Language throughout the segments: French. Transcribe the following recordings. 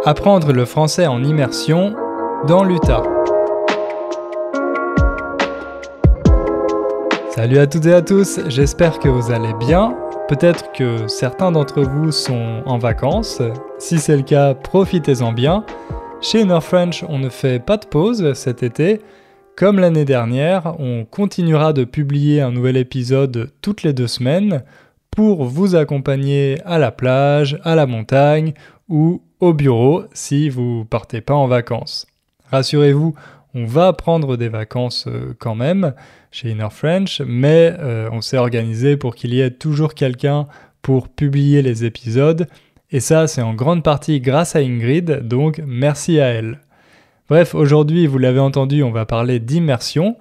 Apprendre le français en immersion dans l'Utah. Salut à toutes et à tous, j'espère que vous allez bien. Peut-être que certains d'entre vous sont en vacances. Si c'est le cas, profitez-en bien. Chez Inner French, on ne fait pas de pause cet été. Comme l'année dernière, on continuera de publier un nouvel épisode toutes les 2 semaines pour vous accompagner à la plage, à la montagne ou au bureau si vous partez pas en vacances. Rassurez-vous, on va prendre des vacances quand même chez Inner French, mais on s'est organisé pour qu'il y ait toujours quelqu'un pour publier les épisodes. Et ça, c'est en grande partie grâce à Ingrid, donc merci à elle. Bref, aujourd'hui, vous l'avez entendu, on va parler d'immersion.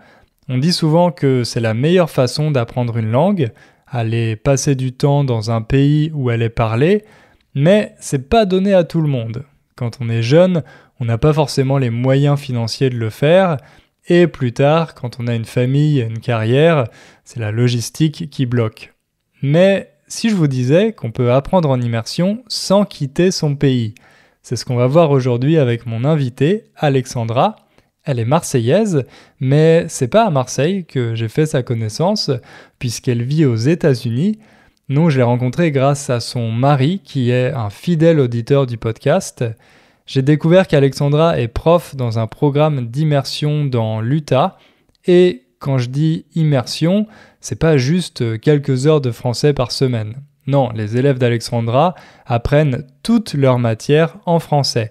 On dit souvent que c'est la meilleure façon d'apprendre une langue, aller passer du temps dans un pays où elle est parlée, mais c'est pas donné à tout le monde. Quand on est jeune, on n'a pas forcément les moyens financiers de le faire, et plus tard, quand on a une famille et une carrière, c'est la logistique qui bloque. Mais si je vous disais qu'on peut apprendre en immersion sans quitter son pays, c'est ce qu'on va voir aujourd'hui avec mon invitée, Alexandra. Elle est marseillaise, mais c'est pas à Marseille que j'ai fait sa connaissance, puisqu'elle vit aux États-Unis. Non, je l'ai rencontrée grâce à son mari, qui est un fidèle auditeur du podcast. J'ai découvert qu'Alexandra est prof dans un programme d'immersion dans l'Utah. Et quand je dis immersion, c'est pas juste quelques heures de français par semaine. Non, les élèves d'Alexandra apprennent toutes leurs matières en français.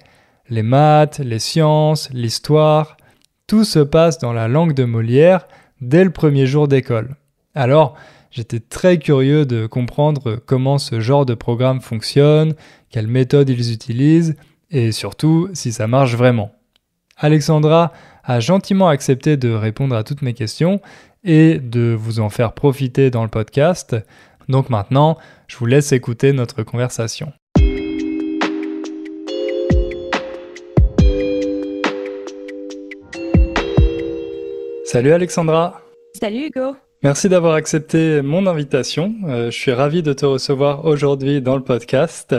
Les maths, les sciences, l'histoire, tout se passe dans la langue de Molière dès le premier jour d'école. Alors, j'étais très curieux de comprendre comment ce genre de programme fonctionne, quelles méthodes ils utilisent, et surtout si ça marche vraiment. Alexandra a gentiment accepté de répondre à toutes mes questions et de vous en faire profiter dans le podcast. Donc maintenant, je vous laisse écouter notre conversation. Salut Alexandra. Salut Hugo. Merci d'avoir accepté mon invitation. Je suis ravi de te recevoir aujourd'hui dans le podcast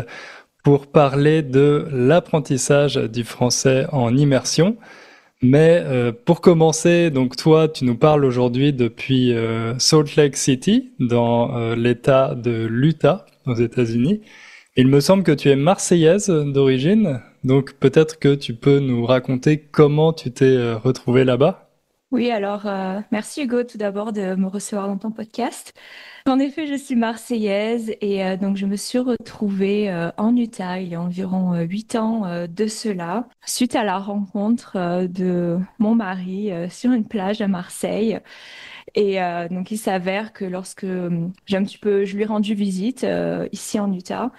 pour parler de l'apprentissage du français en immersion. Mais pour commencer, donc toi, tu nous parles aujourd'hui depuis Salt Lake City, dans l'État de l'Utah, aux États-Unis. Il me semble que tu es marseillaise d'origine, donc peut-être que tu peux nous raconter comment tu t'es retrouvée là-bas. Oui, alors merci Hugo tout d'abord de me recevoir dans ton podcast. En effet, je suis marseillaise et donc je me suis retrouvée en Utah il y a environ 8 ans de cela, suite à la rencontre de mon mari sur une plage à Marseille. Et donc il s'avère que lorsque je lui ai rendu visite ici en Utah,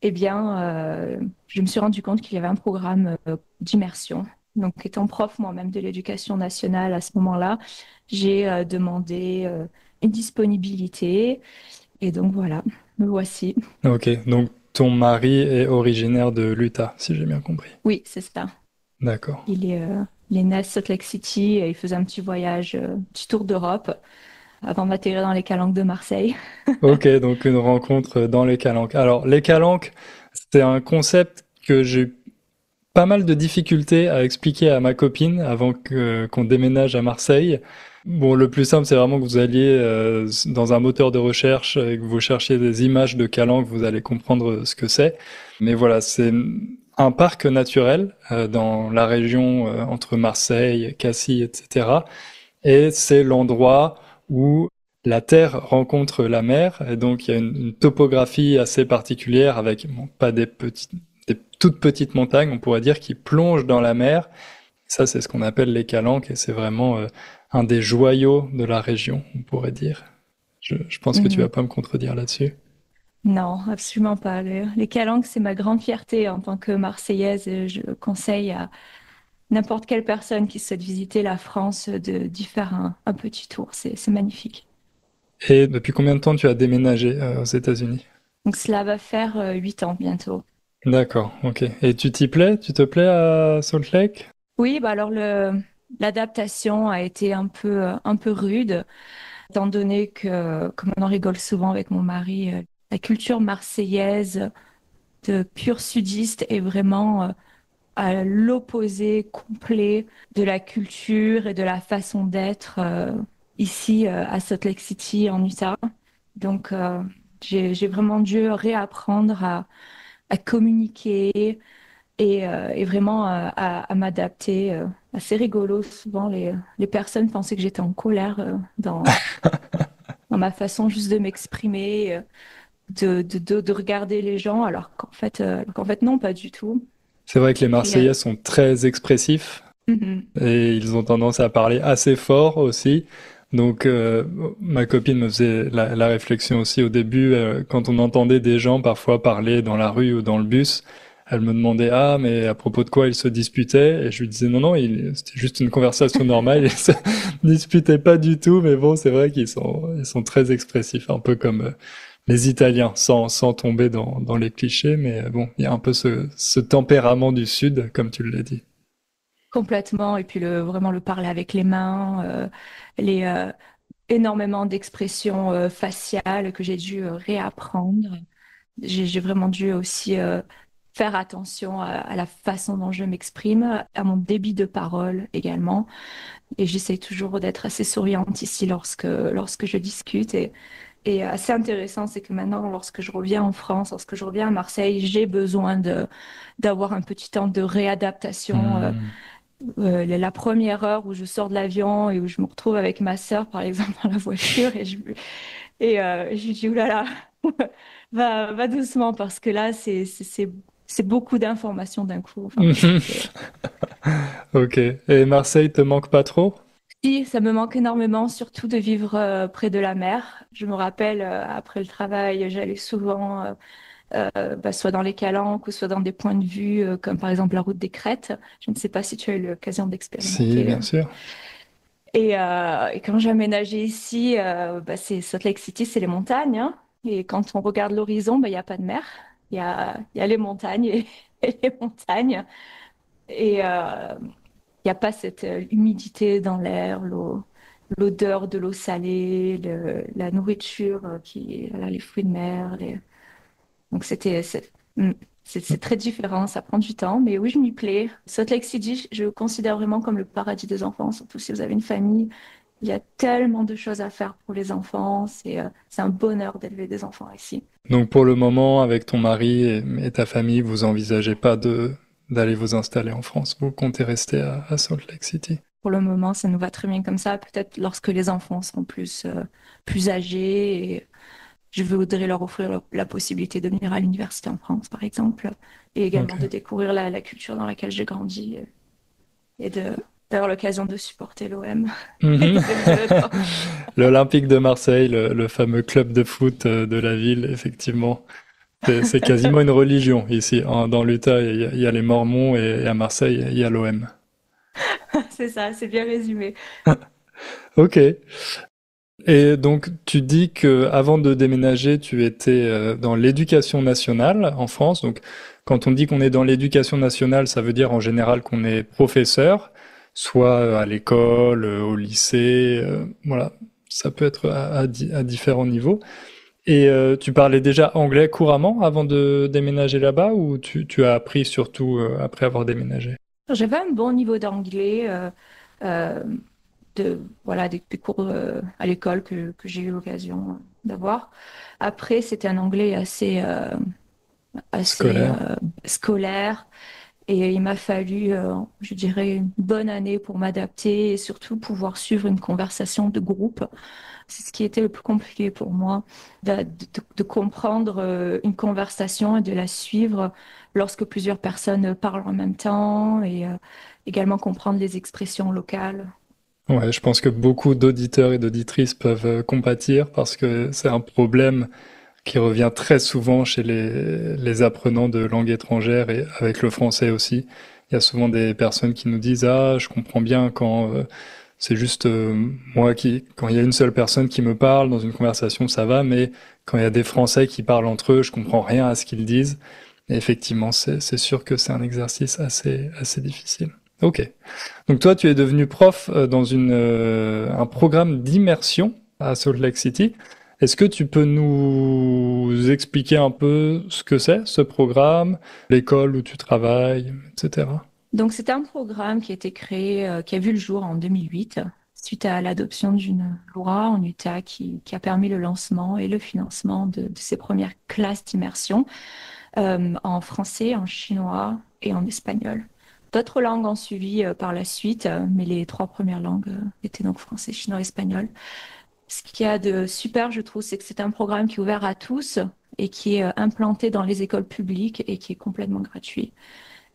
eh bien, je me suis rendu compte qu'il y avait un programme d'immersion. Donc, étant prof moi-même de l'éducation nationale à ce moment-là, j'ai demandé une disponibilité. Et donc, voilà, me voici. Ok, donc ton mari est originaire de l'Utah, si j'ai bien compris. Oui, c'est ça. D'accord. Il est né à Salt Lake City et il faisait un petit voyage, petit tour d'Europe avant d'atterrir dans les calanques de Marseille. Ok, donc une rencontre dans les calanques. Alors, les calanques, c'est un concept que j'ai eu pas mal de difficultés à expliquer à ma copine avant qu'on déménage à Marseille. Bon, le plus simple, c'est vraiment que vous alliez dans un moteur de recherche et que vous cherchiez des images de calanques, vous allez comprendre ce que c'est. Mais voilà, c'est un parc naturel dans la région entre Marseille, Cassis, etc. Et c'est l'endroit où la terre rencontre la mer, et donc il y a une topographie assez particulière avec bon, pas des toutes petites montagnes, on pourrait dire, qui plongent dans la mer. Ça, c'est ce qu'on appelle les calanques, et c'est vraiment un des joyaux de la région, on pourrait dire. Je pense que tu vas Mhm. pas me contredire là-dessus. Non, absolument pas. Les calanques, c'est ma grande fierté en tant que Marseillaise. Et je conseille à n'importe quelle personne qui souhaite visiter la France d'y faire un petit tour. C'est magnifique. Et depuis combien de temps tu as déménagé aux États-Unis? Donc cela va faire 8 ans bientôt. D'accord, ok. Et tu t'y plais? Tu te plais à Salt Lake? Oui, bah alors l'adaptation a été un peu rude, étant donné que, comme on en rigole souvent avec mon mari, la culture marseillaise de pur sudiste est vraiment à l'opposé complet de la culture et de la façon d'être ici à Salt Lake City en Utah. Donc, j'ai vraiment dû réapprendre à communiquer et vraiment à m'adapter. Assez rigolo. Souvent, les personnes pensaient que j'étais en colère dans ma façon juste de m'exprimer, de regarder les gens, alors qu'en fait, non, pas du tout. C'est vrai que les Puis, Marseillais sont très expressifs mhm. et ils ont tendance à parler assez fort aussi. Donc, ma copine me faisait la réflexion aussi au début, quand on entendait des gens parfois parler dans la rue ou dans le bus, elle me demandait, ah, mais à propos de quoi ils se disputaient? Et je lui disais, non, non, c'était juste une conversation normale, ils se disputaient pas du tout, mais bon, c'est vrai ils sont très expressifs, un peu comme les Italiens, sans tomber dans les clichés, mais bon, il y a un peu ce tempérament du Sud, comme tu l'as dit. Complètement. Et puis vraiment le parler avec les mains, les énormément d'expressions faciales que j'ai dû réapprendre. J'ai vraiment dû aussi faire attention à la façon dont je m'exprime, à mon débit de parole également. Et j'essaie toujours d'être assez souriante ici lorsque je discute. Et assez intéressant, c'est que maintenant, lorsque je reviens en France, lorsque je reviens à Marseille, j'ai besoin d'avoir un petit temps de réadaptation. Hmm. La première heure où je sors de l'avion et où je me retrouve avec ma sœur, par exemple, dans la voiture, je lui dis, oulala, va doucement, parce que là, c'est beaucoup d'informations d'un coup. Enfin, bref, Ok. Et Marseille te manque pas trop? Si, ça me manque énormément, surtout de vivre près de la mer. Je me rappelle, après le travail, j'allais souvent soit dans les calanques ou soit dans des points de vue, comme par exemple la route des Crêtes. Je ne sais pas si tu as eu l'occasion Si, d'expérimenter. bien sûr. Et quand j'ai aménagé ici, c'est Salt Lake City, c'est les montagnes, hein. Et quand on regarde l'horizon, il n'y a pas de mer. Il y a les montagnes et les montagnes. Et il n'y a pas cette humidité dans l'air, l'odeur de l'eau salée, la nourriture voilà, les fruits de mer. Donc mm, c'est très différent, ça prend du temps, mais oui, je m'y plais. Salt Lake City, je le considère vraiment comme le paradis des enfants, surtout si vous avez une famille. Il y a tellement de choses à faire pour les enfants, c'est un bonheur d'élever des enfants ici. Donc pour le moment, avec ton mari et ta famille, vous envisagez pas d'aller vous installer en France. Vous comptez rester à Salt Lake City. Pour le moment, ça nous va très bien comme ça. Peut-être lorsque les enfants seront plus âgés, et je voudrais leur offrir la possibilité de venir à l'université en France, par exemple, et également de Ok. découvrir la culture dans laquelle j'ai grandi et d'avoir l'occasion de supporter l'OM et Mhm. de lever le drapeau. L'Olympique de Marseille, le fameux club de foot de la ville, effectivement. C'est quasiment une religion ici. Dans l'Utah, il y a les Mormons et à Marseille, il y a l'OM. C'est ça, c'est bien résumé. Ok. Et donc, tu dis que avant de déménager, tu étais dans l'éducation nationale en France. Donc, quand on dit qu'on est dans l'éducation nationale, ça veut dire en général qu'on est professeur, soit à l'école, au lycée, voilà. Ça peut être à différents niveaux. Et tu parlais déjà anglais couramment avant de déménager là-bas ou tu as appris surtout après avoir déménagé? J'avais un bon niveau d'anglais, euh, voilà, des cours à l'école que j'ai eu l'occasion d'avoir. Après, c'était un anglais assez Scolaire. scolaire. Et il m'a fallu, je dirais, une bonne année pour m'adapter et surtout pouvoir suivre une conversation de groupe. C'est ce qui était le plus compliqué pour moi, de comprendre une conversation et de la suivre lorsque plusieurs personnes parlent en même temps et également comprendre les expressions locales. Ouais, je pense que beaucoup d'auditeurs et d'auditrices peuvent compatir parce que c'est un problème qui revient très souvent chez les apprenants de langue étrangère et avec le français aussi. Il y a souvent des personnes qui nous disent ah je comprends bien quand c'est juste moi qui quand il y a une seule personne qui me parle dans une conversation ça va mais quand il y a des Français qui parlent entre eux je comprends rien à ce qu'ils disent. Et effectivement c'est sûr que c'est un exercice assez difficile. Ok. Donc toi tu es devenu prof dans un programme d'immersion à Salt Lake City. Est-ce que tu peux nous expliquer un peu ce que c'est, ce programme, l'école où tu travailles, etc. Donc, c'est un programme qui a été créé, qui a vu le jour en 2008, suite à l'adoption d'une loi en Utah qui a permis le lancement et le financement de ces premières classes d'immersion en français, en chinois et en espagnol. D'autres langues ont suivi par la suite, mais les trois premières langues étaient donc français, chinois, espagnol. Ce qu'il y a de super, je trouve, c'est que c'est un programme qui est ouvert à tous et qui est implanté dans les écoles publiques et qui est complètement gratuit.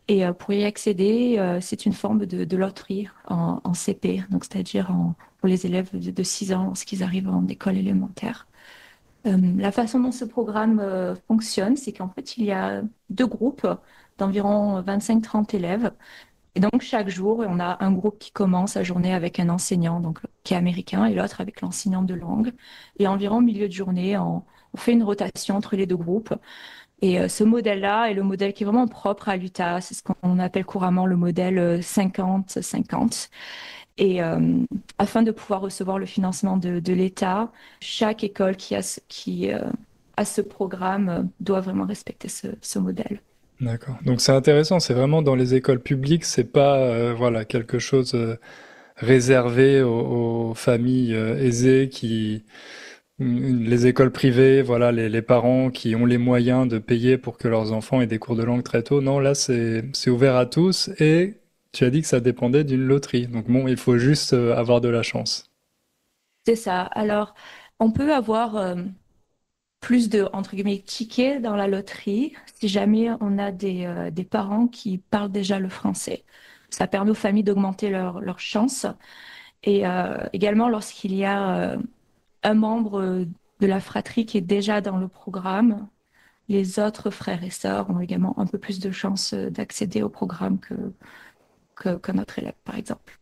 Et pour y accéder, c'est une forme de loterie en CP, donc c'est-à-dire pour les élèves de 6 ans lorsqu'ils arrivent en école élémentaire. La façon dont ce programme fonctionne, c'est qu'en fait, il y a deux groupes d'environ 25-30 élèves. Et donc, chaque jour, on a un groupe qui commence sa journée avec un enseignant donc, qui est américain et l'autre avec l'enseignant de langue. Et environ au milieu de journée, on fait une rotation entre les deux groupes. Et ce modèle-là est le modèle qui est vraiment propre à l'Utah. C'est ce qu'on appelle couramment le modèle 50-50. Et afin de pouvoir recevoir le financement de l'État, chaque école qui a ce programme doit vraiment respecter ce modèle. D'accord. Donc c'est intéressant, c'est vraiment dans les écoles publiques, c'est pas voilà quelque chose réservé aux familles aisées qui les écoles privées, voilà les parents qui ont les moyens de payer pour que leurs enfants aient des cours de langue très tôt. Non, là c'est ouvert à tous et tu as dit que ça dépendait d'une loterie. Donc bon, il faut juste avoir de la chance. C'est ça. Alors, on peut avoir plus de, entre guillemets, tickets dans la loterie si jamais on a des parents qui parlent déjà le français. Ça permet aux familles d'augmenter leur chance. Et également, lorsqu'il y a un membre de la fratrie qui est déjà dans le programme, les autres frères et sœurs ont également un peu plus de chances d'accéder au programme que notre élève, par exemple.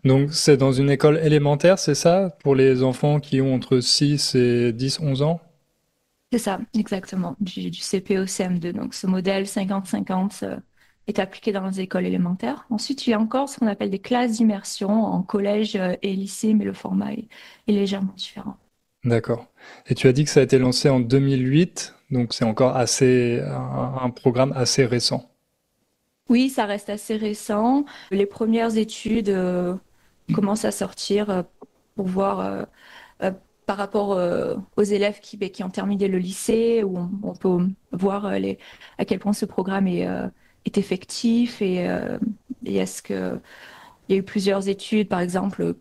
Donc c'est dans une école élémentaire, c'est ça, pour les enfants qui ont entre 6 et 10, 11 ans? C'est ça, exactement, du CP au CM2. Donc, ce modèle 50-50 est appliqué dans les écoles élémentaires. Ensuite, il y a encore ce qu'on appelle des classes d'immersion en collège et lycée, mais le format est légèrement différent. D'accord. Et tu as dit que ça a été lancé en 2008, donc c'est encore assez un programme assez récent. Oui, ça reste assez récent. Les premières études commencent à sortir pour voir euh, par rapport aux élèves ben, qui ont terminé le lycée, où on peut voir à quel point ce programme est effectif et est-ce que il y a eu plusieurs études, par exemple,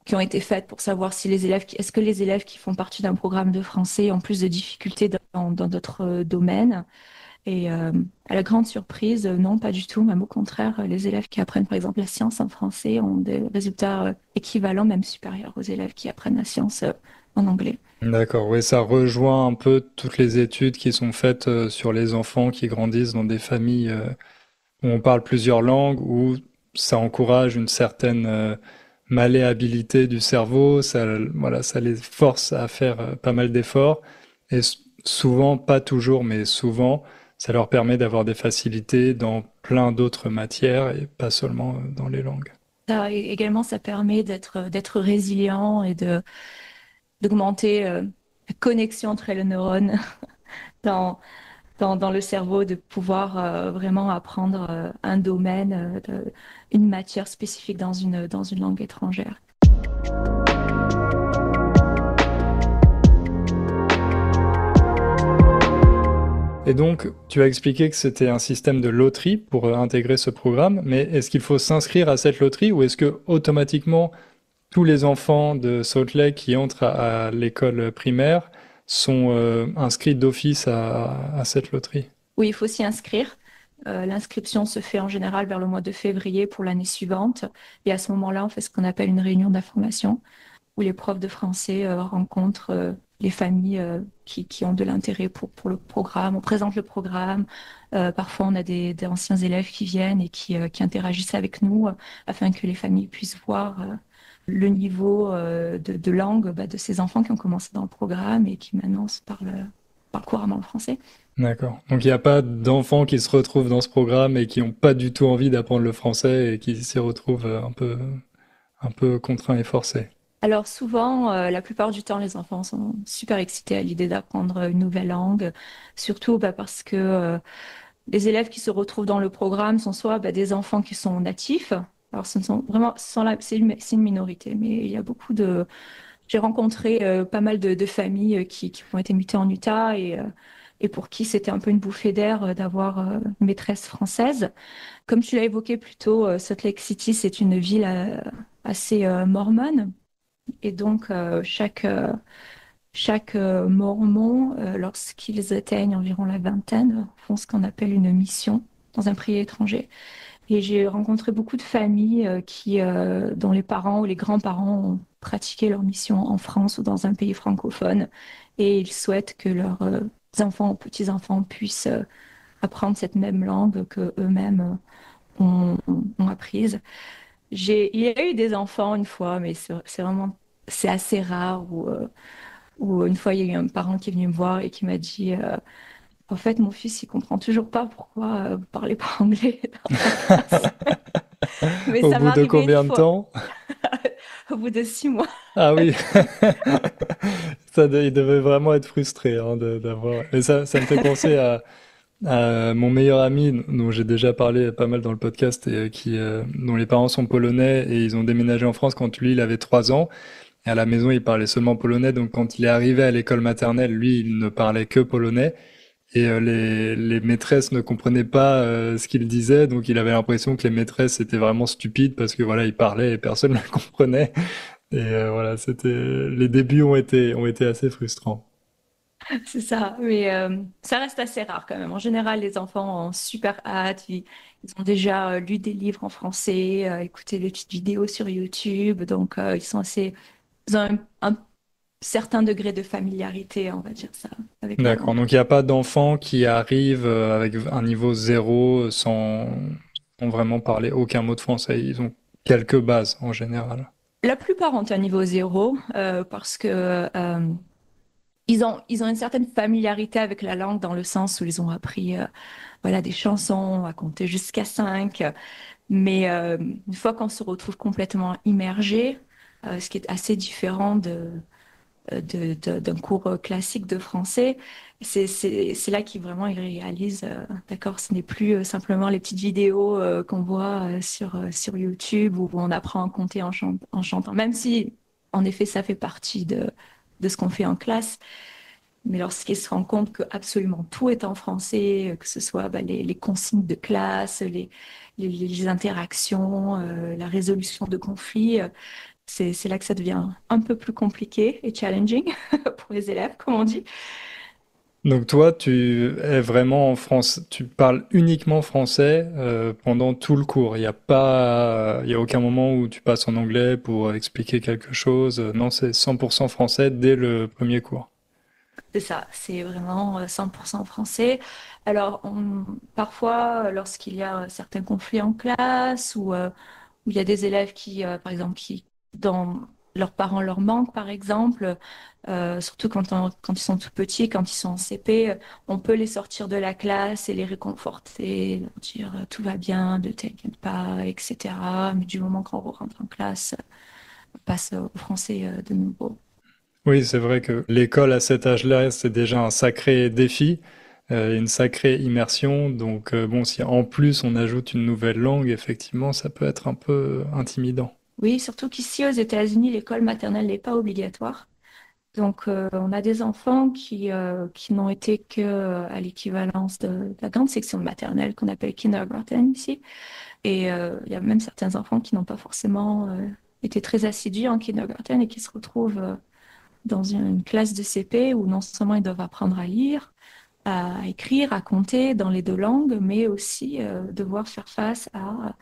qui ont été faites pour savoir si est-ce que les élèves qui font partie d'un programme de français ont plus de difficultés dans d'autres domaines. Et à la grande surprise, non, pas du tout. Même au contraire, les élèves qui apprennent par exemple la science en français ont des résultats équivalents, même supérieurs aux élèves qui apprennent la science en anglais. D'accord, oui, ça rejoint un peu toutes les études qui sont faites sur les enfants qui grandissent dans des familles où on parle plusieurs langues, où ça encourage une certaine malléabilité du cerveau, ça, voilà, ça les force à faire pas mal d'efforts, et souvent, pas toujours, mais souvent, ça leur permet d'avoir des facilités dans plein d'autres matières et pas seulement dans les langues. Également, ça permet d'être résilient et d'augmenter la connexion entre les neurones dans, dans le cerveau, de pouvoir vraiment apprendre un domaine, une matière spécifique dans une langue étrangère. Et donc, tu as expliqué que c'était un système de loterie pour intégrer ce programme, mais est-ce qu'il faut s'inscrire à cette loterie ou est-ce que automatiquement tous les enfants de Salt Lake qui entrent à l'école primaire sont inscrits d'office à cette loterie? Oui, il faut s'y inscrire. L'inscription se fait en général vers le mois de février pour l'année suivante. Et à ce moment-là, on fait ce qu'on appelle une réunion d'information où les profs de français rencontrent les familles qui ont de l'intérêt pour le programme. On présente le programme. Parfois, on a des anciens élèves qui viennent et qui interagissent avec nous afin que les familles puissent voir le niveau de langue bah, de ces enfants qui ont commencé dans le programme et qui maintenant parlent couramment le français. D'accord. Donc il n'y a pas d'enfants qui se retrouvent dans ce programme et qui n'ont pas du tout envie d'apprendre le français et qui s'y retrouvent un peu contraints et forcés. Alors souvent, la plupart du temps, les enfants sont super excités à l'idée d'apprendre une nouvelle langue, surtout parce que les élèves qui se retrouvent dans le programme sont soit des enfants qui sont natifs. Alors ce ne sont vraiment, c'est une minorité, mais il y a beaucoup de. J'ai rencontré pas mal de familles qui ont été mutées en Utah et pour qui c'était un peu une bouffée d'air d'avoir une maîtresse française. Comme tu l'as évoqué plus tôt, Salt Lake City, c'est une ville assez mormone. Et donc, chaque Mormon, lorsqu'ils atteignent environ la vingtaine, font ce qu'on appelle une mission dans un pays étranger. Et j'ai rencontré beaucoup de familles dont les parents ou les grands-parents ont pratiqué leur mission en France ou dans un pays francophone. Et ils souhaitent que leurs enfants ou petits-enfants puissent apprendre cette même langue que eux-mêmes ont apprise. Il y a eu des enfants une fois, mais c'est assez rare où une fois il y a eu un parent qui est venu me voir et qui m'a dit, en fait, mon fils, il comprend toujours pas pourquoi vous parlez pas anglais dans la classe. Mais Au ça m'est bout de arrivé une combien de fois, temps? au bout de 6 mois. Ah oui, il devait vraiment être frustré hein, d'avoir. Et ça me fait penser à mon meilleur ami dont j'ai déjà parlé pas mal dans le podcast et dont les parents sont polonais et ils ont déménagé en France quand lui il avait 3 ans. Et à la maison il parlait seulement polonais, donc quand il est arrivé à l'école maternelle, lui il ne parlait que polonais. Et les maîtresses ne comprenaient pas ce qu'il disait, donc il avait l'impression que les maîtresses étaient vraiment stupides parce que voilà, il parlait et personne ne le comprenait. Et voilà, les débuts ont été assez frustrants. C'est ça, mais ça reste assez rare quand même. En général, les enfants ont super hâte. Ils ont déjà lu des livres en français, écouté des petites vidéos sur YouTube, donc ils ont un certain degré de familiarité, on va dire ça, avec la D'accord, langue. donc il n'y a pas d'enfants qui arrivent avec un niveau zéro sans vraiment parler aucun mot de français. Ils ont quelques bases en général. La plupart ont un niveau zéro parce que ils ont une certaine familiarité avec la langue dans le sens où ils ont appris voilà, des chansons, à compter jusqu'à 5. Mais une fois qu'on se retrouve complètement immergé, ce qui est assez différent d'un cours classique de français, c'est là qu'ils vraiment ils réalisent, d'accord, ce n'est plus simplement les petites vidéos qu'on voit sur YouTube où on apprend à compter en chantant, même si en effet ça fait partie de ce qu'on fait en classe. Mais lorsqu'ils se rendent compte que absolument tout est en français, que ce soit les consignes de classe, les interactions, la résolution de conflits, c'est là que ça devient un peu plus compliqué et challenging pour les élèves, comme on dit. Donc toi, tu es vraiment en France, tu parles uniquement français pendant tout le cours. Il y a aucun moment où tu passes en anglais pour expliquer quelque chose. Non, c'est 100% français dès le premier cours. C'est ça, c'est vraiment 100% français. Alors, parfois, lorsqu'il y a certains conflits en classe où il y a des élèves par exemple, dans leurs parents leur manquent, par exemple, surtout quand ils sont tout petits, quand ils sont en CP, on peut les sortir de la classe et les réconforter, leur dire tout va bien, ne t'inquiète pas, etc. Mais du moment qu'on rentre en classe, on passe au français de nouveau. Oui, c'est vrai que l'école à cet âge-là, c'est déjà un sacré défi, une sacrée immersion. Donc bon, si en plus on ajoute une nouvelle langue, effectivement, ça peut être un peu intimidant. Oui, surtout qu'ici aux États-Unis, l'école maternelle n'est pas obligatoire. Donc, on a des enfants qui n'ont été que à l'équivalence de la grande section de maternelle qu'on appelle kindergarten ici. Et il y a même certains enfants qui n'ont pas forcément été très assidus en kindergarten et qui se retrouvent dans une classe de CP où non seulement ils doivent apprendre à lire, à écrire, à compter dans les deux langues, mais aussi devoir faire face à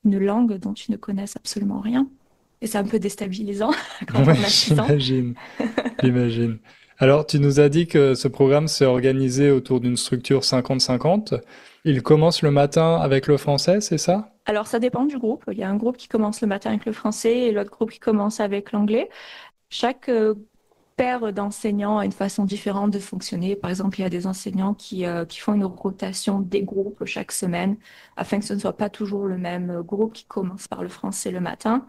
une langue dont tu ne connais absolument rien. Et c'est un peu déstabilisant quand Ouais, on a 6 ans. j'imagine, j'imagine. Alors, tu nous as dit que ce programme s'est organisé autour d'une structure 50-50. Il commence le matin avec le français, c'est ça? Alors, ça dépend du groupe. Il y a un groupe qui commence le matin avec le français et l'autre groupe qui commence avec l'anglais. Chaque paire d'enseignants a une façon différente de fonctionner. Par exemple, il y a des enseignants qui font une rotation des groupes chaque semaine afin que ce ne soit pas toujours le même groupe qui commence par le français le matin.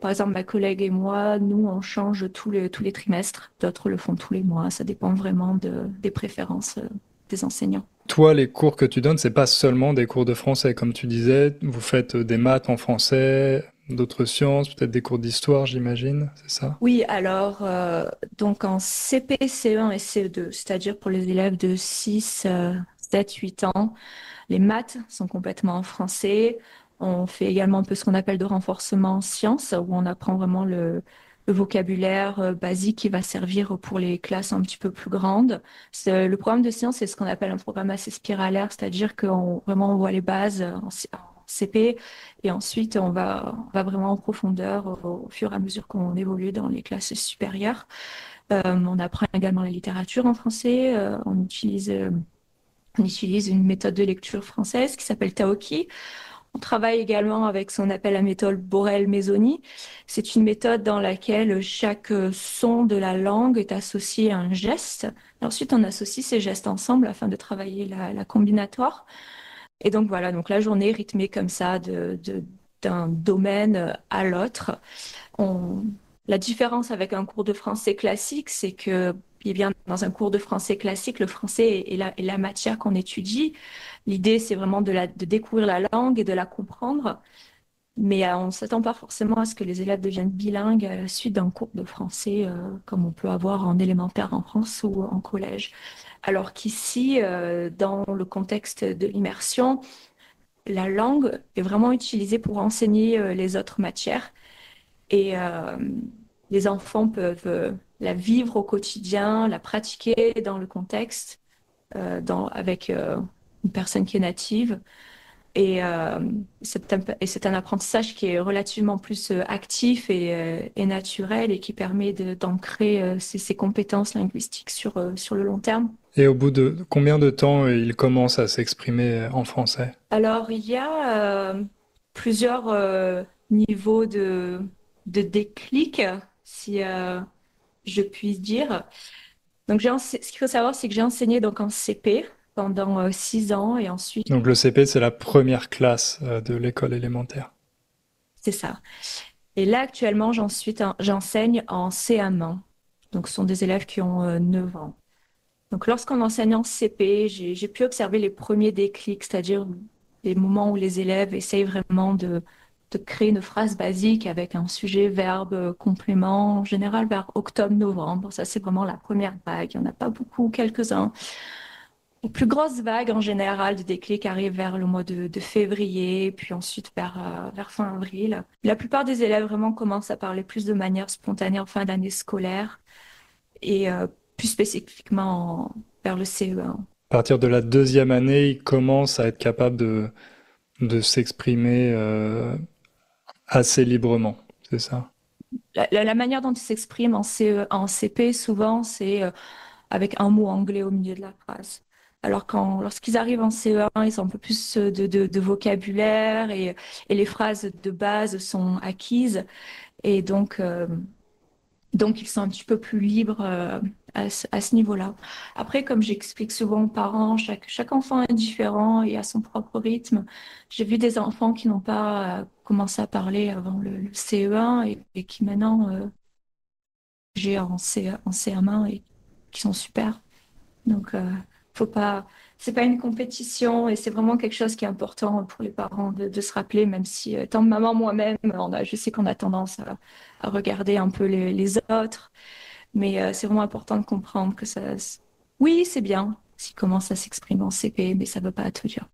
Par exemple, ma collègue et moi, nous, on change tous les trimestres. D'autres le font tous les mois. Ça dépend vraiment des préférences des enseignants. Toi, les cours que tu donnes, c'est pas seulement des cours de français, comme tu disais, vous faites des maths en français, d'autres sciences, peut-être des cours d'histoire, j'imagine, c'est ça? Oui, alors, donc en CP, CE1 et CE2, c'est-à-dire pour les élèves de 6, 7, 8 ans, les maths sont complètement en français. On fait également un peu ce qu'on appelle de renforcement en sciences, où on apprend vraiment le vocabulaire basique qui va servir pour les classes un petit peu plus grandes. Le programme de sciences, c'est ce qu'on appelle un programme assez spiralaire, c'est-à-dire qu'on vraiment on voit les bases en CP et ensuite on va vraiment en profondeur au fur et à mesure qu'on évolue dans les classes supérieures. On apprend également la littérature en français. On utilise une méthode de lecture française qui s'appelle Taoki. On travaille également avec ce qu'on appelle la méthode Borel-Mesoni. C'est une méthode dans laquelle chaque son de la langue est associé à un geste. Et ensuite, on associe ces gestes ensemble afin de travailler la combinatoire. Et donc voilà, donc la journée est rythmée comme ça d'un domaine à l'autre. On... La différence avec un cours de français classique, c'est que, eh bien, dans un cours de français classique, le français est la matière qu'on étudie. L'idée, c'est vraiment de découvrir la langue et de la comprendre. Mais on ne s'attend pas forcément à ce que les élèves deviennent bilingues à la suite d'un cours de français, comme on peut avoir en élémentaire en France ou en collège. Alors qu'ici, dans le contexte de l'immersion, la langue est vraiment utilisée pour enseigner les autres matières. Et les enfants peuvent la vivre au quotidien, la pratiquer dans le contexte, avec une personne qui est native. Et c'est un apprentissage qui est relativement plus actif et naturel et qui permet d'ancrer ces compétences linguistiques sur le long terme. Et au bout de combien de temps il commence à s'exprimer en français? Alors, il y a plusieurs niveaux de déclic, si je puis dire. Donc, ce qu'il faut savoir, c'est que j'ai enseigné donc en CP pendant 6 ans et ensuite, Donc le CP, c'est la première classe de l'école élémentaire. c'est ça. Et là, actuellement, j'enseigne en CM1. Donc, ce sont des élèves qui ont 9 ans. Donc, lorsqu'on enseigne en CP, j'ai pu observer les premiers déclics, c'est-à-dire les moments où les élèves essayent vraiment de créer une phrase basique avec un sujet, verbe, complément, en général vers octobre-novembre. Ça, c'est vraiment la première vague. Il n'y en a pas beaucoup, quelques-uns. Les plus grosses vagues, en général, de déclic arrivent vers le mois de février, puis ensuite vers fin avril. La plupart des élèves vraiment commencent à parler plus de manière spontanée en fin d'année scolaire et plus spécifiquement vers le CE1. À partir de la deuxième année, il commence à être capable de s'exprimer assez librement, c'est ça? La manière dont ils s'expriment en CP, souvent, c'est avec un mot anglais au milieu de la phrase. Alors lorsqu'ils arrivent en CE1, ils ont un peu plus de vocabulaire et les phrases de base sont acquises. Et donc, ils sont un petit peu plus libres à ce niveau-là. Après, comme j'explique souvent aux parents, chaque enfant est différent et a son propre rythme. J'ai vu des enfants qui n'ont pas commencé à parler avant le CE1 et qui maintenant, j'ai en CM1 et qui sont super. Donc, faut pas, c'est pas une compétition et c'est vraiment quelque chose qui est important pour les parents de se rappeler, même si, étant maman moi-même, je sais qu'on a tendance à regarder un peu les autres, mais c'est vraiment important de comprendre que oui, c'est bien s'ils commencent à s'exprimer en CP, mais ça veut pas tout dire.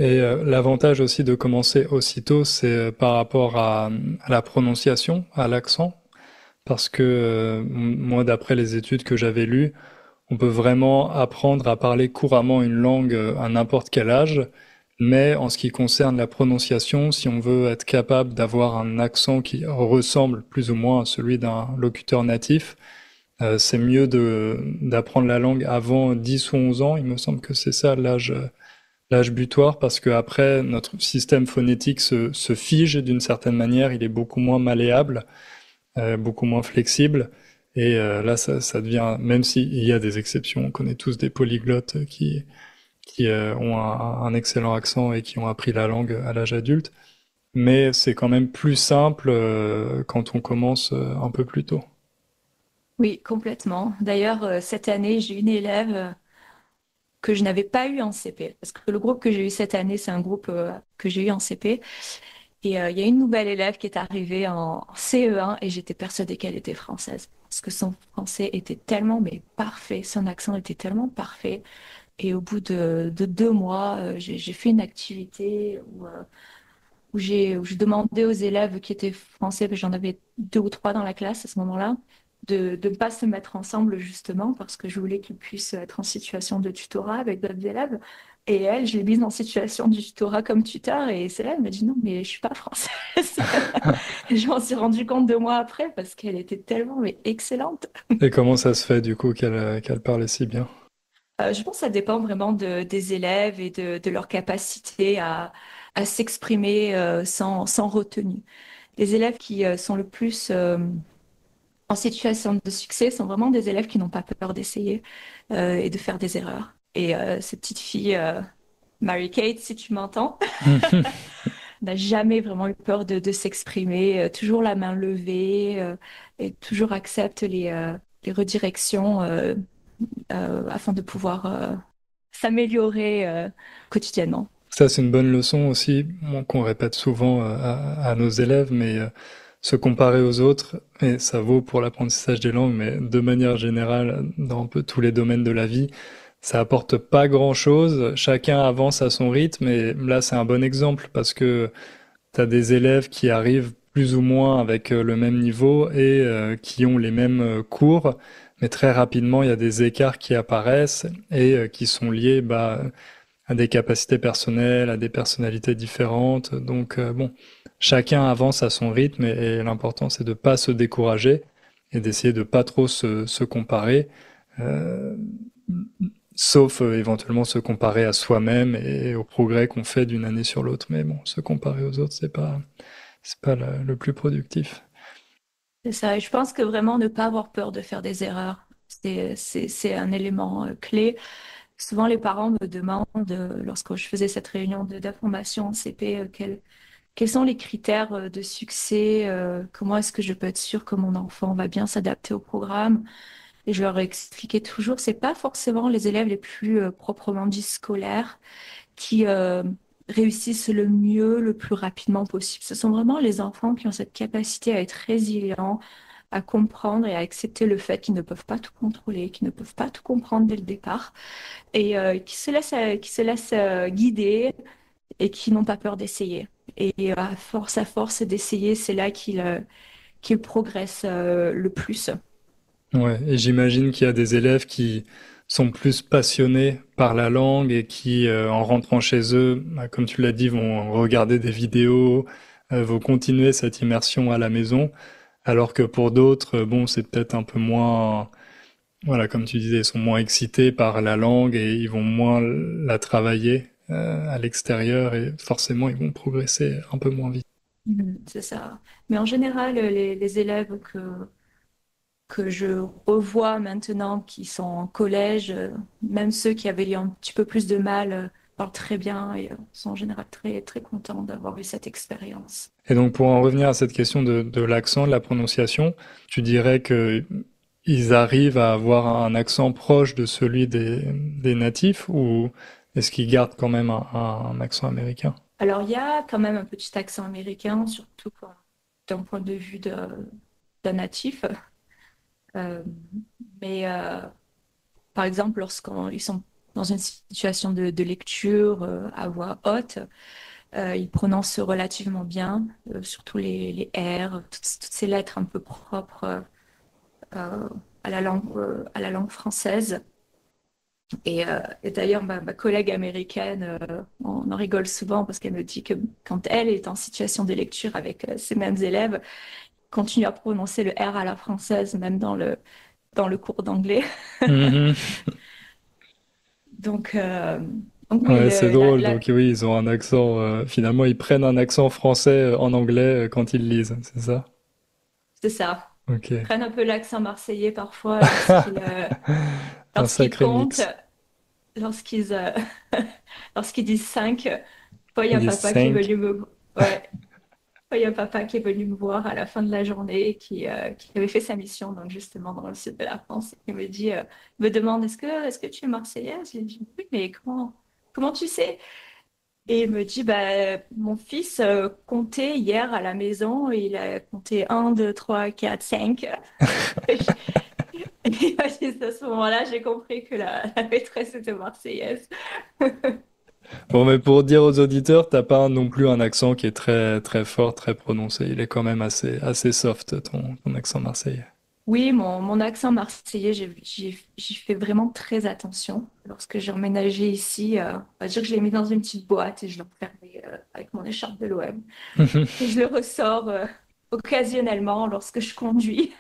Et l'avantage aussi de commencer aussitôt, c'est par rapport à la prononciation, à l'accent, parce que moi, d'après les études que j'avais lues, on peut vraiment apprendre à parler couramment une langue à n'importe quel âge, mais en ce qui concerne la prononciation, si on veut être capable d'avoir un accent qui ressemble plus ou moins à celui d'un locuteur natif, c'est mieux d'apprendre la langue avant 10 ou 11 ans. Il me semble que c'est ça l'âge l'âge butoir parce que après notre système phonétique se fige d'une certaine manière, il est beaucoup moins malléable, beaucoup moins flexible. Et là, ça devient, même s'il y a des exceptions, on connaît tous des polyglottes qui ont un excellent accent et qui ont appris la langue à l'âge adulte, mais c'est quand même plus simple quand on commence un peu plus tôt. Oui, complètement. D'ailleurs, cette année, j'ai une élève que je n'avais pas eu en CP. Parce que le groupe que j'ai eu cette année, c'est un groupe que j'ai eu en CP. Et il y a une nouvelle élève qui est arrivée en CE1 et j'étais persuadée qu'elle était française. Parce que son français était tellement, mais parfait. Son accent était tellement parfait. Et au bout de 2 mois, j'ai fait une activité où j'ai demandé aux élèves qui étaient français, parce que j'en avais 2 ou 3 dans la classe à ce moment-là, de ne pas se mettre ensemble justement parce que je voulais qu'ils puissent être en situation de tutorat avec d'autres élèves. Et elle, je l'ai mise en situation du tutorat comme tuteur et c'est là, elle m'a dit non, mais je suis pas française. Et je m'en suis rendu compte 2 mois après parce qu'elle était tellement mais excellente. Et comment ça se fait du coup qu'elle parlait si bien? Je pense que ça dépend vraiment des élèves et de leur capacité à s'exprimer sans retenue. Les élèves qui sont le plus en situation de succès sont vraiment des élèves qui n'ont pas peur d'essayer et de faire des erreurs. Et cette petite fille, Mary-Kate, si tu m'entends, n'a jamais vraiment eu peur de s'exprimer, toujours la main levée et toujours accepte les redirections afin de pouvoir s'améliorer quotidiennement. Ça, c'est une bonne leçon aussi, bon, qu'on répète souvent à nos élèves, mais se comparer aux autres, et ça vaut pour l'apprentissage des langues, mais de manière générale, dans un peu tous les domaines de la vie, ça apporte pas grand-chose. Chacun avance à son rythme, et là, c'est un bon exemple parce que tu as des élèves qui arrivent plus ou moins avec le même niveau et qui ont les mêmes cours, mais très rapidement, il y a des écarts qui apparaissent et qui sont liés à des capacités personnelles, à des personnalités différentes. Donc bon, chacun avance à son rythme et l'important c'est de pas se décourager et d'essayer de pas trop se comparer, euh, sauf éventuellement se comparer à soi-même et au progrès qu'on fait d'une année sur l'autre. Mais bon, se comparer aux autres, c'est pas le plus productif. C'est ça. Et je pense que vraiment ne pas avoir peur de faire des erreurs, c'est un élément clé. Souvent, les parents me demandent, lorsque je faisais cette réunion d'information en CP, quels sont les critères de succès, comment est-ce que je peux être sûre que mon enfant va bien s'adapter au programme. Et je leur expliquais toujours, c'est pas forcément les élèves les plus proprement dit scolaires qui réussissent le mieux, le plus rapidement possible. Ce sont vraiment les enfants qui ont cette capacité à être résilients, à comprendre et à accepter le fait qu'ils ne peuvent pas tout contrôler, qu'ils ne peuvent pas tout comprendre dès le départ, et qui se laissent guider et qui n'ont pas peur d'essayer. Et à force d'essayer, c'est là qu'ils progressent le plus. Ouais, et j'imagine qu'il y a des élèves qui sont plus passionnés par la langue et qui, en rentrant chez eux, comme tu l'as dit, vont regarder des vidéos, vont continuer cette immersion à la maison, alors que pour d'autres, bon, c'est peut-être un peu moins, voilà, comme tu disais, ils sont moins excités par la langue et ils vont moins la travailler, à l'extérieur et forcément, ils vont progresser un peu moins vite. Mhm, c'est ça. Mais en général, les élèves que je revois maintenant qui sont en collège, même ceux qui avaient eu un petit peu plus de mal, parlent très bien et sont en général très, très contents d'avoir eu cette expérience. Et donc, pour en revenir à cette question de l'accent, de la prononciation, tu dirais que ils arrivent à avoir un accent proche de celui des natifs ou est-ce qu'ils gardent quand même un accent américain? Alors, il y a quand même un petit accent américain, surtout d'un point de vue d'un natif. Euh, mais par exemple, lorsqu'ils sont dans une situation de lecture à voix haute, ils prononcent relativement bien, surtout les R, toutes ces lettres un peu propres euh, à la langue française. Et d'ailleurs, ma collègue américaine, on en rigole souvent parce qu'elle me dit que quand elle est en situation de lecture avec ses mêmes élèves, elle continue à prononcer le R à la française, même dans le cours d'anglais. Mhm. Donc, Donc oui, Ouais, c'est drôle. Donc oui, ils ont un accent. Finalement, ils prennent un accent français en anglais quand ils lisent, c'est ça? c'est ça. Ok. Ils prennent un peu l'accent marseillais parfois Un lorsqu'ils sacré comptent, mix. lorsqu'ils lorsqu'ils disent 5. Fois, il y Ils a disent papa qui est 5. venu me... Ouais. Fois, il y a papa qui est venu me voir à la fin de la journée, qui avait fait sa mission, donc justement dans le sud de la France. Il me dit, il me demande, est-ce que tu es marseillaise? J'ai dit, oui, mais comment tu sais? Et il me dit, bah, mon fils comptait hier à la maison, et il a compté un, 2, 3, 4, 5. Et c'est à ce moment-là, j'ai compris que la maîtresse était marseillaise. Bon, mais pour dire aux auditeurs, t'as pas non plus un accent qui est très très fort, très prononcé. Il est quand même assez soft ton accent marseillais. Oui, mon accent marseillais, j'y fais vraiment très attention. Lorsque j'ai emménagé ici, on va dire que je l'ai mis dans une petite boîte et je l'ai enfermé avec mon écharpe de l'OM. Et je le ressors occasionnellement lorsque je conduis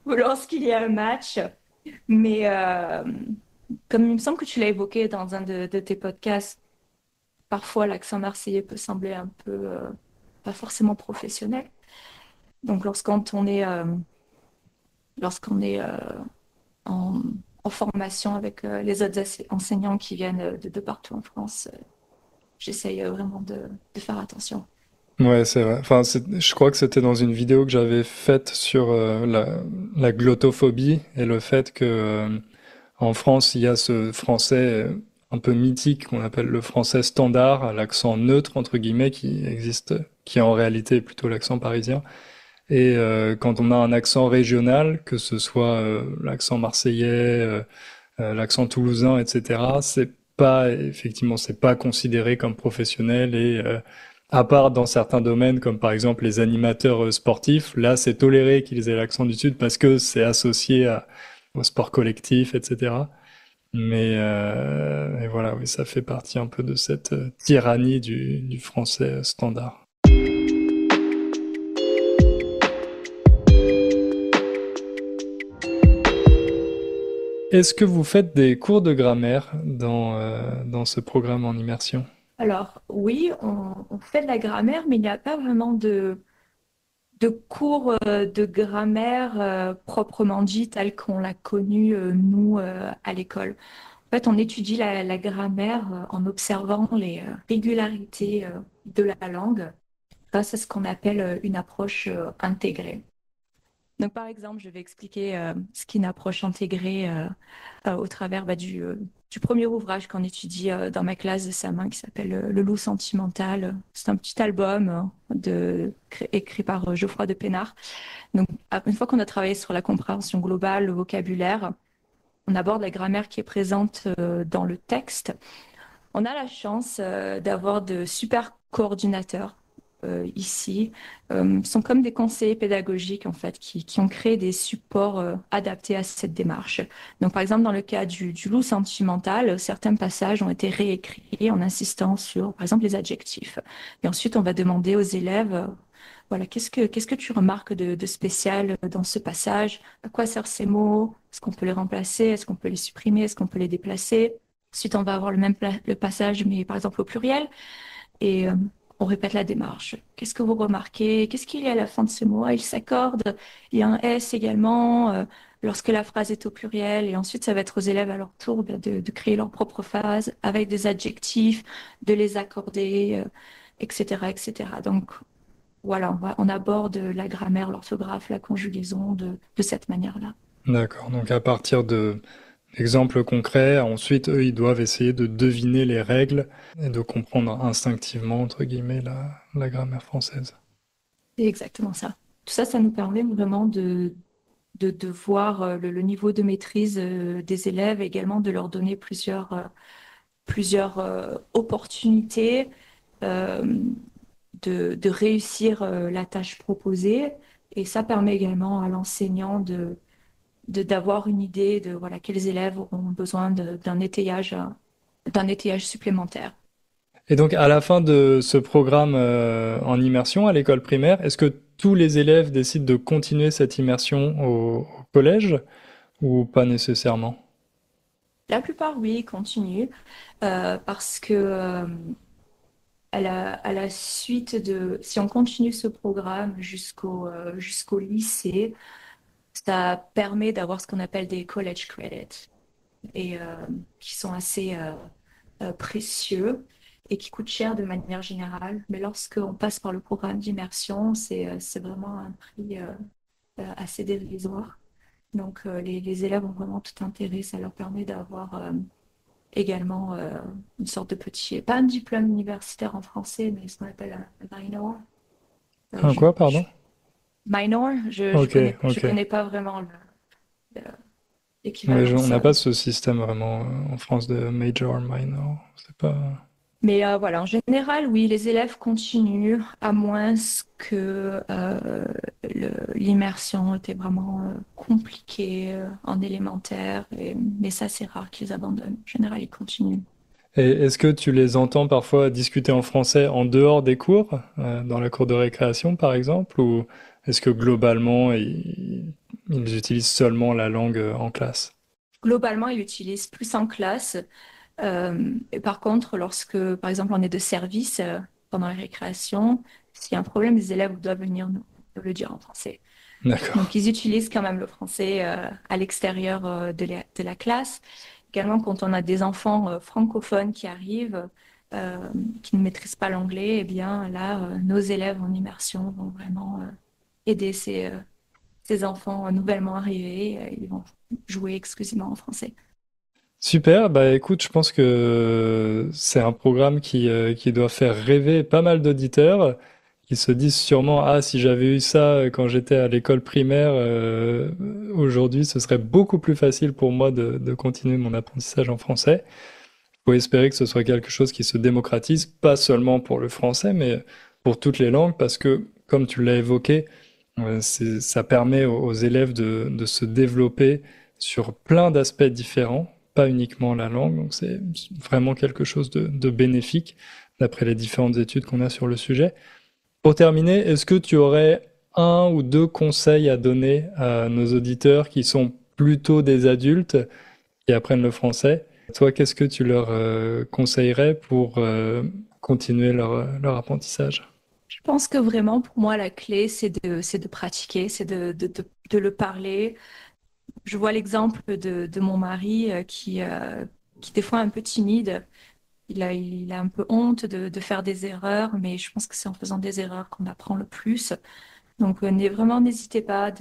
ou lorsqu'il y a un match. Mais comme il me semble que tu l'as évoqué dans un de tes podcasts, parfois l'accent marseillais peut sembler un peu pas forcément professionnel. Donc lorsqu'on est en, en formation avec les autres enseignants qui viennent de partout en France, j'essaye vraiment de faire attention. Ouais, c'est vrai. Enfin, je crois que c'était dans une vidéo que j'avais faite sur la glottophobie et le fait que en France, il y a ce français un peu mythique qu'on appelle le français standard, l'accent neutre entre guillemets qui existe, qui en réalité est plutôt l'accent parisien. Et quand on a un accent régional, que ce soit l'accent marseillais, l'accent toulousain, etc., c'est pas considéré comme professionnel et à part dans certains domaines, comme par exemple les animateurs sportifs, là c'est toléré qu'ils aient l'accent du Sud parce que c'est associé au sport collectif, etc. Mais voilà, oui, ça fait partie un peu de cette tyrannie du français standard. Est-ce que vous faites des cours de grammaire dans ce programme en immersion? Alors oui, on fait de la grammaire, mais il n'y a pas vraiment de cours de grammaire proprement dit, tel qu'on l'a connu nous à l'école. En fait, on étudie la grammaire en observant les régularités de la langue grâce à ce qu'on appelle une approche intégrée. Donc, par exemple, je vais expliquer ce qu'est une approche intégrée au travers du premier ouvrage qu'on étudie dans ma classe de CM1 qui s'appelle Le loup sentimental. C'est un petit album écrit par Geoffroy de Pénard. Donc, une fois qu'on a travaillé sur la compréhension globale, le vocabulaire, on aborde la grammaire qui est présente dans le texte. On a la chance d'avoir de super coordinateurs ici. Sont comme des conseillers pédagogiques en fait qui ont créé des supports adaptés à cette démarche. Donc par exemple dans le cas du loup sentimental, certains passages ont été réécrits en insistant sur par exemple les adjectifs. Et ensuite on va demander aux élèves voilà, qu'est-ce que tu remarques de spécial dans ce passage? À quoi servent ces mots? Est-ce qu'on peut les remplacer? Est-ce qu'on peut les supprimer? Est-ce qu'on peut les déplacer? Ensuite, on va avoir le passage, mais par exemple au pluriel, et on répète la démarche. Qu'est-ce que vous remarquez? Qu'est-ce qu'il y a à la fin de ce mot? Ah, il s'accorde. Il y a un S également lorsque la phrase est au pluriel. Et ensuite, ça va être aux élèves à leur tour de créer leur propre phrase avec des adjectifs, de les accorder, etc., etc. Donc, voilà, on aborde la grammaire, l'orthographe, la conjugaison de cette manière-là. D'accord. Donc à partir de exemples concrets, ensuite eux ils doivent essayer de deviner les règles et de comprendre instinctivement entre guillemets la grammaire française. C'est exactement ça. Tout ça, ça nous permet vraiment de voir le niveau de maîtrise des élèves, et également de leur donner plusieurs opportunités euh, de réussir la tâche proposée. Et ça permet également à l'enseignant d'avoir une idée de voilà, quels élèves auront besoin d'un étayage supplémentaire. Et donc à la fin de ce programme en immersion à l'école primaire, est-ce que tous les élèves décident de continuer cette immersion au collège ou pas nécessairement? La plupart, oui, continuent parce que à la suite de, si on continue ce programme jusqu'au lycée, ça permet d'avoir ce qu'on appelle des college credits et qui sont assez précieux et qui coûtent cher de manière générale. Mais lorsqu'on passe par le programme d'immersion, c'est vraiment un prix assez dérisoire. Donc les élèves ont vraiment tout intérêt. Ça leur permet d'avoir également une sorte de petit, pas un diplôme universitaire en français, mais ce qu'on appelle un minor. Euh, Un je, quoi, je- pardon? minor, Ok, je ok. connais pas vraiment le- Mais l'équivalent de on n'a ça. pas ce système vraiment en France de major, minor. C'est pas. Mais voilà, en général, oui, les élèves continuent, à moins que l'immersion était vraiment compliquée en élémentaire. Mais ça, c'est rare qu'ils abandonnent. En général, ils continuent. Et est-ce que tu les entends parfois discuter en français en dehors des cours, dans la cour de récréation par exemple, ou est-ce que globalement ils utilisent seulement la langue en classe? Globalement, ils l'utilisent plus en classe. Et par contre, lorsque, par exemple, on est de service pendant la récréation, s'il y a un problème, les élèves doivent venir nous le dire en français. D'accord. Donc, ils utilisent quand même le français à l'extérieur de la classe. Également, quand on a des enfants francophones qui arrivent, euh, qui ne maîtrisent pas l'anglais, eh bien là, nos élèves en immersion vont vraiment aider ces enfants nouvellement arrivés. Ils vont jouer exclusivement en français. Super, bah écoute, je pense que c'est un programme qui doit faire rêver pas mal d'auditeurs qui se disent sûrement, ah, si j'avais eu ça quand j'étais à l'école primaire, aujourd'hui, ce serait beaucoup plus facile pour moi de continuer mon apprentissage en français. Faut espérer que ce soit quelque chose qui se démocratise, pas seulement pour le français, mais pour toutes les langues, parce que, comme tu l'as évoqué, ça permet aux élèves de se développer sur plein d'aspects différents, pas uniquement la langue. Donc c'est vraiment quelque chose de bénéfique, d'après les différentes études qu'on a sur le sujet. Pour terminer, est-ce que tu aurais un ou deux conseils à donner à nos auditeurs qui sont plutôt des adultes qui apprennent le français? Toi, qu'est-ce que tu leur conseillerais pour continuer leur apprentissage? Je pense que vraiment, pour moi, la clé, c'est de pratiquer, c'est de le parler. Je vois l'exemple de mon mari qui, des fois, est un peu timide. Il a un peu honte de faire des erreurs, mais je pense que c'est en faisant des erreurs qu'on apprend le plus. Donc, vraiment, n'hésitez pas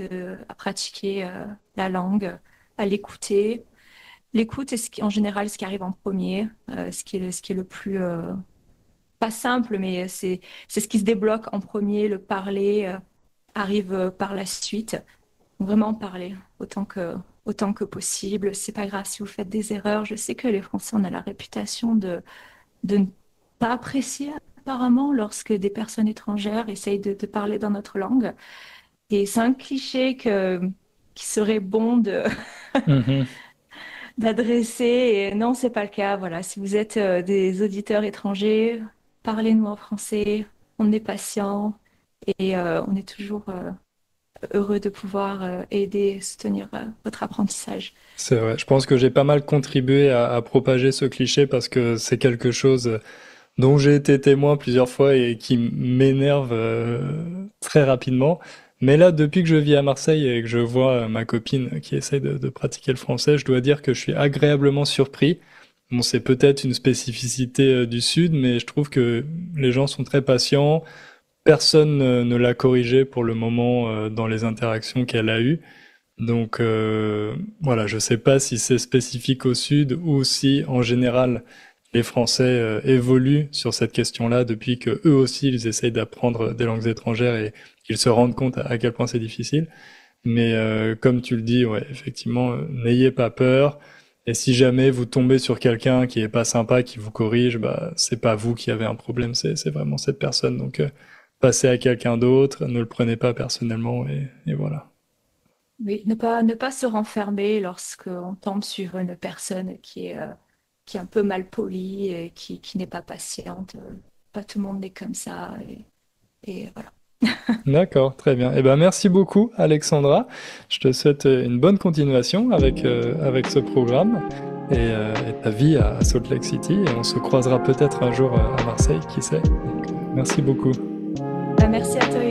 à pratiquer la langue, à l'écouter. L'écoute est en général ce qui arrive en premier, ce qui est le plus, pas simple, mais c'est ce qui se débloque en premier. Le parler arrive par la suite. Vraiment parler autant que possible. C'est pas grave si vous faites des erreurs. Je sais que les Français, on a la réputation de ne pas apprécier apparemment lorsque des personnes étrangères essayent de parler dans notre langue. Et c'est un cliché qui serait bon Mhm. d'adresser. Et non, c'est pas le cas. Voilà, si vous êtes des auditeurs étrangers, parlez-nous en français. On est patient et on est toujours heureux de pouvoir aider et soutenir votre apprentissage. C'est vrai. Je pense que j'ai pas mal contribué à propager ce cliché parce que c'est quelque chose dont j'ai été témoin plusieurs fois et qui m'énerve très rapidement. Mais là, depuis que je vis à Marseille et que je vois ma copine qui essaye de pratiquer le français, je dois dire que je suis agréablement surpris. Bon, c'est peut-être une spécificité du Sud, mais je trouve que les gens sont très patients. Personne ne l'a corrigé pour le moment dans les interactions qu'elle a eues. Donc voilà, je sais pas si c'est spécifique au Sud ou si en général les Français évoluent sur cette question-là depuis que eux aussi ils essayent d'apprendre des langues étrangères et qu'ils se rendent compte à quel point c'est difficile. Mais comme tu le dis, ouais, effectivement, n'ayez pas peur. Et si jamais vous tombez sur quelqu'un qui est pas sympa, qui vous corrige, bah c'est pas vous qui avez un problème, c'est vraiment cette personne. Donc passez à quelqu'un d'autre, ne le prenez pas personnellement et voilà. Oui, ne pas se renfermer lorsqu'on tombe sur une personne qui est un peu mal polie et qui n'est pas patiente. Pas tout le monde est comme ça. Et voilà. D'accord, très bien. Eh ben, merci beaucoup, Alexandra. Je te souhaite une bonne continuation avec ce programme. et ta vie à Salt Lake City. Et on se croisera peut-être un jour à Marseille, qui sait. Donc, merci beaucoup. Merci à toi.